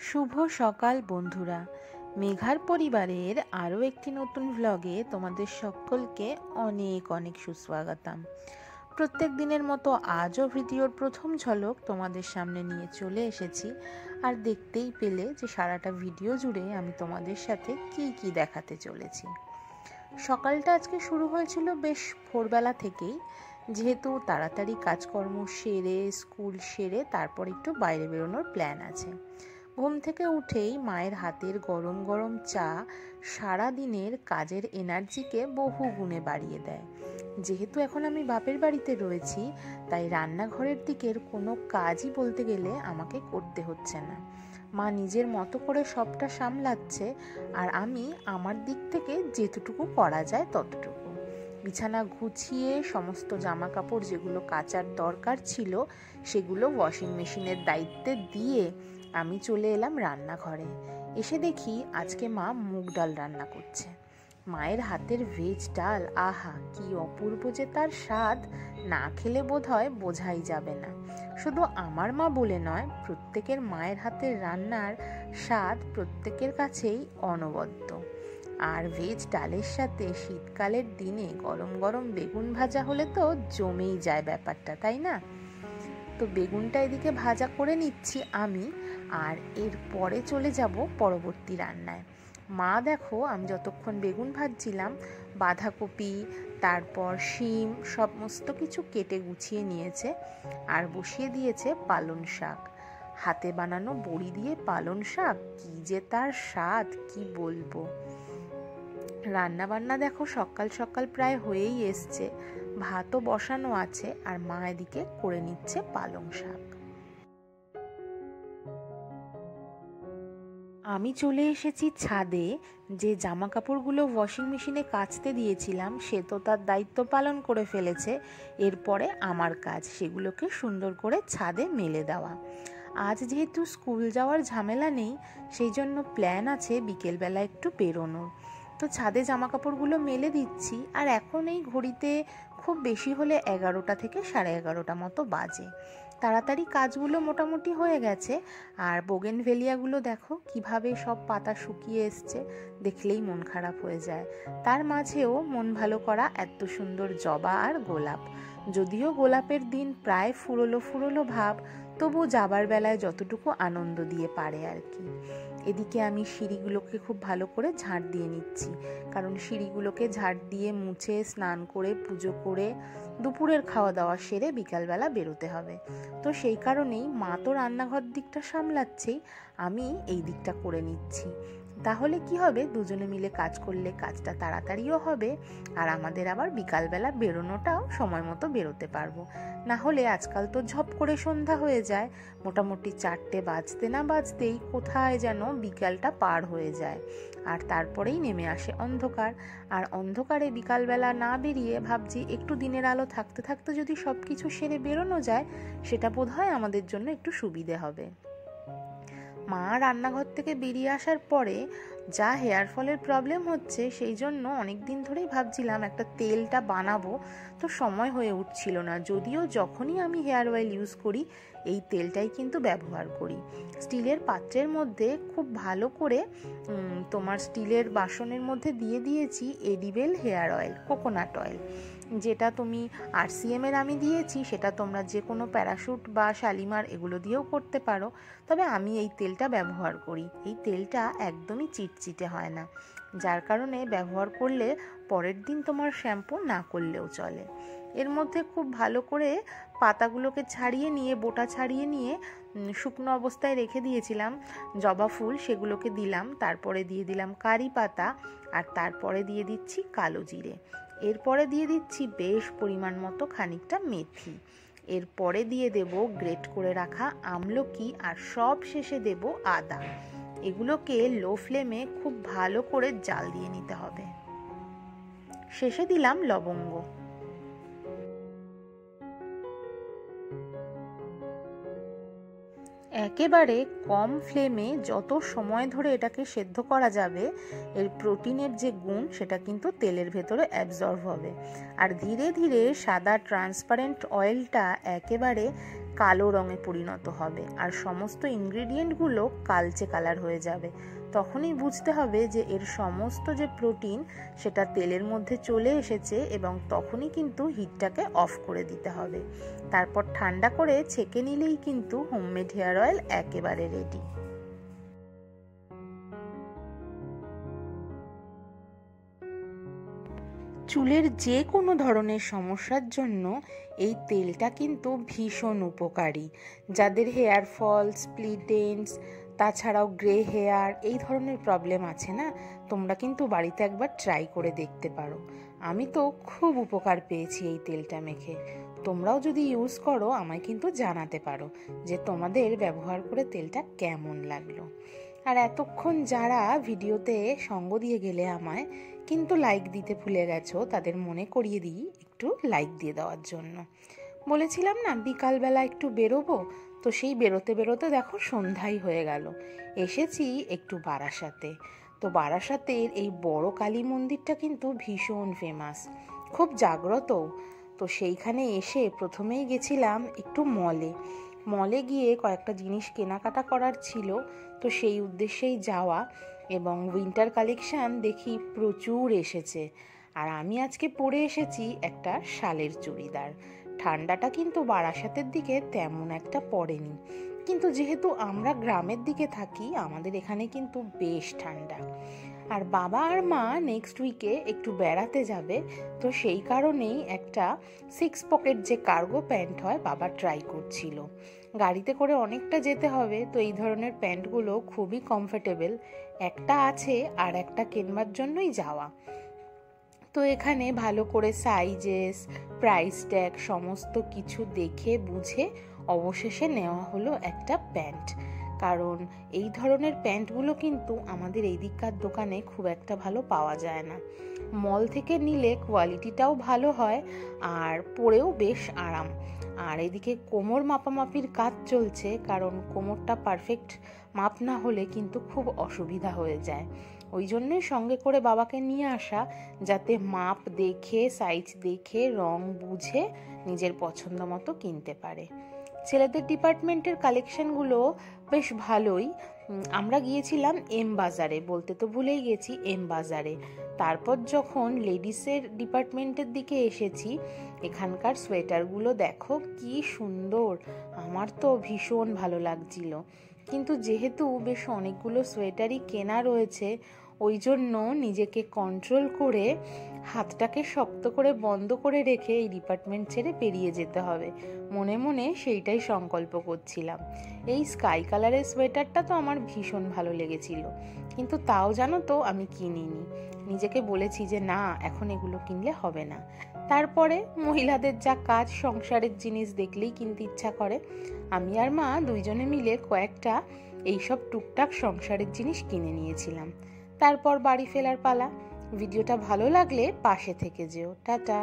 শুভ সকাল বন্ধুরা, মেঘার পরিবারের আরও একটি নতুন ভ্লগে তোমাদের সকলকে অনেক অনেক সুস্বাগতম। প্রত্যেক দিনের মতো আজও ভিডিওর প্রথম ঝলক তোমাদের সামনে নিয়ে চলে এসেছি। আর দেখতেই পেলে যে সারাটা ভিডিও জুড়ে আমি তোমাদের সাথে কি দেখাতে চলেছি। সকালটা আজকে শুরু হয়েছিল বেশ ভোরবেলা থেকেই, যেহেতু তাড়াতাড়ি কাজকর্ম সেরে স্কুল সেরে তারপর একটু বাইরে বেরোনোর প্ল্যান আছে। ঘুম থেকে উঠেই মায়ের হাতের গরম গরম চা সারা দিনের কাজের এনার্জিকে বহু গুণে বাড়িয়ে দেয়। যেহেতু এখন আমি বাপের বাড়িতে রয়েছি, তাই রান্নাঘরের দিকের কোনো কাজই বলতে গেলে আমাকে করতে হচ্ছে না। মা নিজের মতো করে সবটা সামলাচ্ছে, আর আমি আমার দিক থেকে যেতটুকু করা যায় ততটুকু। বিছানা গুছিয়ে সমস্ত জামা কাপড় যেগুলো কাচার দরকার ছিল সেগুলো ওয়াশিং মেশিনের দায়িত্বে দিয়ে আমি চলে এলাম রান্নাঘরে। এসে দেখি আজকে মা মুগ ডাল রান্না করছে। মায়ের হাতের ভেজ ডাল, আহা কি অপূর্ব যে তার স্বাদ, না খেলে বোধহয় বোঝাই যাবে না। শুধু আমার মা বলে নয়, প্রত্যেকের মায়ের হাতের রান্নার স্বাদ প্রত্যেকের কাছেই অনবদ্য। আর ভেজ ডালের সাথে শীতকালের দিনে গরম গরম বেগুন ভাজা হলে তো জমেই যায় ব্যাপারটা, তাই না? তো বেগুনটা এদিকে ভাজা করে নিচ্ছি আমি, আর এরপরে চলে যাব পরবর্তী রান্নায়। মা দেখো, আমি যতক্ষণ বেগুন ভাজছিলাম বাঁধাকপি তারপর শিম সমস্ত কিছু কেটে গুছিয়ে নিয়েছে, আর বসিয়ে দিয়েছে পালং শাক। হাতে বানানো বড়ি দিয়ে পালং শাক, কি যে তার স্বাদ কি বলবো। রান্না বান্না দেখো সকাল সকাল প্রায় হয়েই এসছে, ভাতও বসানো আছে, আর মা এদিকে করে নিচ্ছে পালং শাক। আমি চলে এসেছি ছাদে। যে জামা কাপড়গুলো ওয়াশিং মেশিনে কাচতে দিয়েছিলাম সে তো তার দায়িত্ব পালন করে ফেলেছে, এরপরে আমার কাজ সেগুলোকে সুন্দর করে ছাদে মেলে দেওয়া। আজ যেহেতু স্কুল যাওয়ার ঝামেলা নেই, সেই জন্য প্ল্যান আছে বিকেলবেলা একটু বেরোনোর। তো ছাদে জামা কাপড়গুলো মেলে দিচ্ছি, আর এখন এই ঘড়িতে খুব বেশি হলে 11টা থেকে 11:30 মতো বাজে। তাড়াতাড়ি কাজগুলো মোটামুটি হয়ে গেছে। আর বোগেনভেলিয়াগুলো দেখো কিভাবে সব পাতা শুকিয়ে এসছে, দেখলেই মন খারাপ হয়ে যায়। তার মাঝেও মন ভালো করা এত সুন্দর জবা আর গোলাপ। যদিও গোলাপের দিন প্রায় ফুরোলো ফুরোলো ভাব, তবু যাবার বেলায় যতটুকু আনন্দ দিয়ে পারে আর কি। এদিকে আমি সিঁড়িগুলোকে খুব ভালো করে ঝাঁট দিয়ে নিচ্ছি, কারণ সিঁড়িগুলোকে ঝাঁট দিয়ে মুছে স্নান করে পুজো করে দুপুরের খাওয়া দাওয়া সেরে বিকালবেলা বেরোতে হবে। তো সেই কারণেই মা তো রান্নাঘর দিকটা সামলাচ্ছেই, আমি এই দিকটা করে নিচ্ছি। তাহলে কি হবে, দুজনে মিলে কাজ করলে কাজটা তাড়াতাড়িও হবে, আর আমাদের আবার বিকালবেলা বেরোনোটাও সময় মতো বেরোতে পারবো। না হলে আজকাল তো ঝপ করে সন্ধ্যা হয়ে যায়, মোটামুটি 4টে বাজতে না বাজতেই কোথায় যেন বিকালটা পার হয়ে যায়, আর তারপরেই নেমে আসে অন্ধকার। আর অন্ধকারে বিকালবেলা না বেরিয়ে ভাবছি একটু দিনের আলো থাকতে থাকতে যদি সব কিছু সেরে বেরোনো যায়, সেটা বোধহয় আমাদের জন্য একটু সুবিধে হবে। মা রান্নাঘর থেকে বেরিয়ে আসার পরে যা হেয়ার ফলের প্রবলেম হচ্ছে, সেই জন্য অনেক দিন ধরেই ভাবছিলাম একটা তেলটা বানাবো, তো সময় হয়ে উঠছিল না। যদিও যখনই আমি হেয়ার অয়েল ইউজ করি এই তেলটাই কিন্তু ব্যবহার করি। স্টিলের পাত্রের মধ্যে খুব ভালো করে তোমার স্টিলের বাসনের মধ্যে দিয়ে দিয়েছি edible hair oil, coconut oil, যেটা তুমি RCM এর আমি দিয়েছি, সেটা তোমরা যে কোনো প্যারাশুট বা শালিমার এগুলো দিয়েও করতে পারো। তবে আমি এই তেলটা ব্যবহার করি। এই তেলটা একদমই চিটচিটে হয় না, যার কারণে ব্যবহার করলে পরের দিন তোমার শ্যাম্পু না করলেও চলে। এর মধ্যে খুব ভালো করে পাতাগুলোকে ছাড়িয়ে নিয়ে, বোটা ছাড়িয়ে নিয়ে শুকনো অবস্থায় রেখে দিয়েছিলাম জবা ফুল, সেগুলোকে দিলাম। তারপরে দিয়ে দিলাম কারি পাতা, আর তারপরে দিয়ে দিচ্ছি কালো জিরে। এরপরে দিয়ে দিচ্ছি বেশ পরিমাণ মতো খানিকটা মেথি। এরপরে দিয়ে দেব গ্রেট করে রাখা আমলকি, আর সব শেষে দেব আদা। এগুলোকে লো ফ্লেমে খুব ভালো করে জাল দিয়ে নিতে হবে। শেষে দিলাম লবঙ্গ। একেবারে কম ফ্লেমে যত সময় ধরে এটাকে সেদ্ধ করা যাবে, এর প্রোটিনের যে গুণ সেটা কিন্তু তেলের ভেতরে অ্যাবজর্ব হবে। আর ধীরে ধীরে সাদা ট্রান্সপারেন্ট অয়েলটা একেবারে কালো রঙে পরিণত হবে আর সমস্ত ইনগ্রিডিয়েন্টগুলো কালচে কালার হয়ে যাবে। তখনই বুঝতে হবে যে এর সমস্ত যে প্রোটিন সেটা তেলের মধ্যে চলে এসেছে এবং তখনই কিন্তু হিটটাকে অফ করে দিতে হবে। তারপর ঠান্ডা করে ছেঁকে নিলেই কিন্তু হোমমেড হেয়ার অয়েল একেবারে রেডি। চুলের যে কোনো ধরনের সমস্যার জন্য এই তেলটা কিন্তু ভীষণ উপকারী। যাদের হেয়ার ফল, স্প্লিট এন্ডস, তাছাড়াও গ্রে হেয়ার এই ধরনের প্রবলেম আছে না, তোমরা কিন্তু বাড়িতে একবার ট্রাই করে দেখতে পারো। আমি তো খুব উপকার পেয়েছি এই তেলটা মেখে। তোমরাও যদি ইউজ করো আমায় কিন্তু জানাতে পারো যে তোমাদের ব্যবহার করে তেলটা কেমন লাগলো। আর এতক্ষণ যারা ভিডিওতে সঙ্গ দিয়ে গেলে আমায় কিন্তু লাইক দিতে ভুলে গেছো, তাদের মনে করিয়ে দিই একটু লাইক দিয়ে দেওয়ার জন্য। বলেছিলাম না বিকালবেলা একটু বেরোবো, তো সেই বেরোতে বেরোতে দেখো সন্ধ্যাই হয়ে গেল। এসেছি একটু বারাসাতে। তো বারাসাতের এই বড় কালী মন্দিরটা কিন্তু ভীষণ ফেমাস, খুব জাগ্রত। তো সেইখানে এসে প্রথমেই গেছিলাম একটু মলে গিয়ে কয়েকটা জিনিস কেনাকাটা করার ছিল, তো সেই উদ্দেশ্যেই যাওয়া। এবং উইন্টার কালেকশান দেখি প্রচুর এসেছে। আর আমি আজকে পরে এসেছি একটা শালের চুড়িদার। ঠান্ডাটা কিন্তু বারাসাতের দিকে তেমন একটা পড়েনি, কিন্তু যেহেতু আমরা গ্রামের দিকে থাকি আমাদের এখানে কিন্তু বেশ ঠান্ডা। আর বাবা আর মা নেক্সট উইকে একটু বেড়াতে যাবে, তো সেই কারণেই একটা 6 পকেট যে কার্গো প্যান্ট হয় বাবা ট্রাই করছিল। গাড়িতে করে অনেকটা যেতে হবে, তো এই ধরনের প্যান্টগুলো খুবই কমফোর্টেবল। একটা আছে আর একটা কেনবার জন্যই যাওয়া। তো এখানে ভালো করে সাইজেস, প্রাইস ট্যাগ সমস্ত কিছু দেখে বুঝে অবশেষে নেওয়া হলো একটা প্যান্ট। কারণ এই ধরনের প্যান্টগুলো কিন্তু আমাদের এই দিককার দোকানে খুব একটা ভালো পাওয়া যায় না। মল থেকে নিলে কোয়ালিটিটাও ভালো হয় আর পরেও বেশ আরাম। আর এদিকে কোমর মাপামাপির কাজ চলছে, কারণ কোমরটা পারফেক্ট মাপ না হলে কিন্তু খুব অসুবিধা হয়ে যায়। ওই জন্যই সঙ্গে করে বাবাকে নিয়ে আসা, যাতে মাপ দেখে, সাইজ দেখে, রং বুঝে নিজের পছন্দ মতো কিনতে পারে। ছেলেদের ডিপার্টমেন্টের কালেকশনগুলো বেশ ভালোই। আমরা গিয়েছিলাম এম বাজারে, বলতে তো ভুলেই গেছি, এম বাজারে। তারপর যখন লেডিসের ডিপার্টমেন্টের দিকে এসেছি, এখানকার সোয়েটারগুলো দেখো কি সুন্দর, আমার তো ভীষণ ভালো লাগছিল। কিন্তু যেহেতু বেশ অনেকগুলো সোয়েটারই কেনা রয়েছে, ওই জন্য নিজেকে কন্ট্রোল করে হাতটাকে শক্ত করে বন্ধ করে রেখে এই ডিপার্টমেন্ট ছেড়ে বেরিয়ে যেতে হবে। মনে মনে সেইটাই সংকল্প করছিলাম। এই স্কাই কালারের সোয়েটারটা তো আমার ভীষণ ভালো লেগেছিল, কিন্তু তাও জানো তো আমি কিনিনি। নিজেকে বলেছি যে না, এখন এগুলো কিনলে হবে না। তারপরে মহিলাদের যা কাজ, সংসারের জিনিস দেখলেই কিনতে ইচ্ছা করে। আমি আর মা দুইজনে মিলে কয়েকটা এইসব টুকটাক সংসারের জিনিস কিনে নিয়েছিলাম। তারপর বাড়ি ফেরার পালা। ভিডিওটা ভালো লাগলে পাশে থেকে যেও। টাটা।